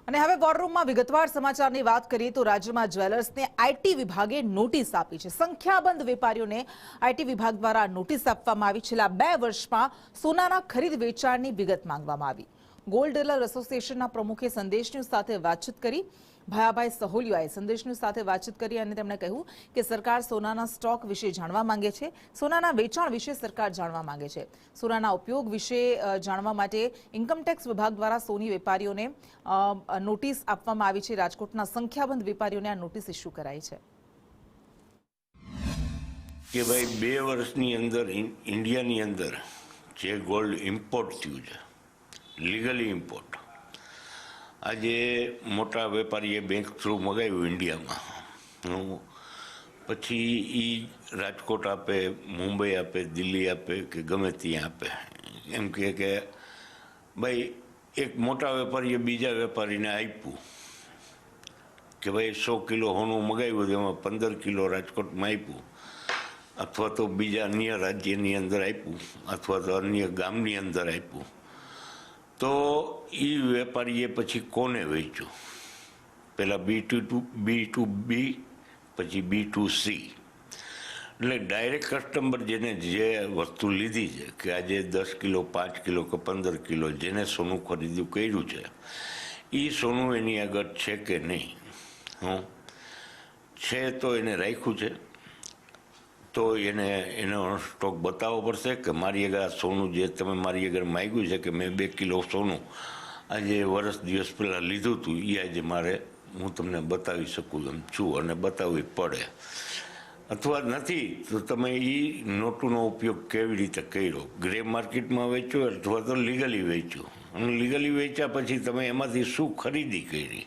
અને હવે વોર રૂમમાં વિગતવાર સમાચારની વાત કરીએ તો રાજ્યમાં જ્વેલર્સને આઈટી વિભાગે નોટિસ આપી છે। સંખ્યાબંધ વેપારીઓને આઈટી વિભાગ દ્વારા નોટિસ આપવામાં આવી। છેલ્લા 2 વર્ષમાં સોનાના ખરીદ વેચાણની વિગત માંગવામાં આવી। ગોલ્ડ ડીલર એસોસિએશનના પ્રમુખે સંદેશ ન્યૂઝ સાથે વાતચીત કરી। ભાયાભાઈ સહોલિયાએ સંદેશ ન્યૂઝ સાથે વાતચીત કરી અને તેમણે કહ્યું કે સરકાર સોનાના સ્ટોક વિશે જાણવા માંગે છે, સોનાના વેચાણ વિશે સરકાર જાણવા માંગે છે। સોનાના ઉપયોગ વિશે જાણવા માટે ઇન્કમટેક્સ વિભાગ દ્વારા સોની વેપારીઓને નોટિસ આપવામાં આવી છે। રાજકોટના સંખ્યાબંધ વેપારીઓને આ નોટિસ ઇસ્યુ કરાઈ છે કે ભાઈ 2 વર્ષની અંદર ઇન્ડિયાની અંદર જે ગોલ્ડ ઇમ્પોર્ટ થયું છે, લીગલી ઇમ્પોર્ટ, આજે મોટા વેપારીએ બેંક થ્રુ મગાવ્યું ઇન્ડિયામાં, પછી એ રાજકોટ આપે, મુંબઈ આપે, દિલ્હી આપે કે ગમે ત્યાં આપે, એમ કે ભાઈ એક મોટા વેપારીએ બીજા વેપારીને આપ્યું કે ભાઈ 100 કિલો સોનું મગાવ્યું, એમાં 15 કિલો રાજકોટમાં આપ્યું, અથવા તો બીજા અન્ય રાજ્યની અંદર આપ્યું, અથવા તો અન્ય ગામની અંદર આપ્યું, તો એ વેપારીએ પછી કોને વેચ્યું? પહેલાં B2B, પછી B2C, એટલે ડાયરેક્ટ કસ્ટમર જેને જે વસ્તુ લીધી છે, કે આજે 10 કિલો, 5 કિલો કે 15 કિલો જેને સોનું ખરીદ્યું કર્યું છે, એ સોનું એની આગળ છે કે નહીં? છે તો એને રાખ્યું છે, તો એનો સ્ટોક બતાવવો પડશે કે મારી આગળ આ સોનું જે તમે મારી આગળ માગ્યું છે કે મેં 2 કિલો સોનું આજે વર્ષ દિવસ પહેલાં લીધું હતું, એ આજે હું તમને બતાવી શકું એમ છું અને બતાવવી પડે, અથવા નથી તો તમે એ નોટોનો ઉપયોગ કેવી રીતે કર્યો? ગ્રે માર્કેટમાં વેચ્યો અથવા તો લીગલી વેચ્યો? અને લીગલી વેચ્યા પછી તમે એમાંથી શું ખરીદી કરી?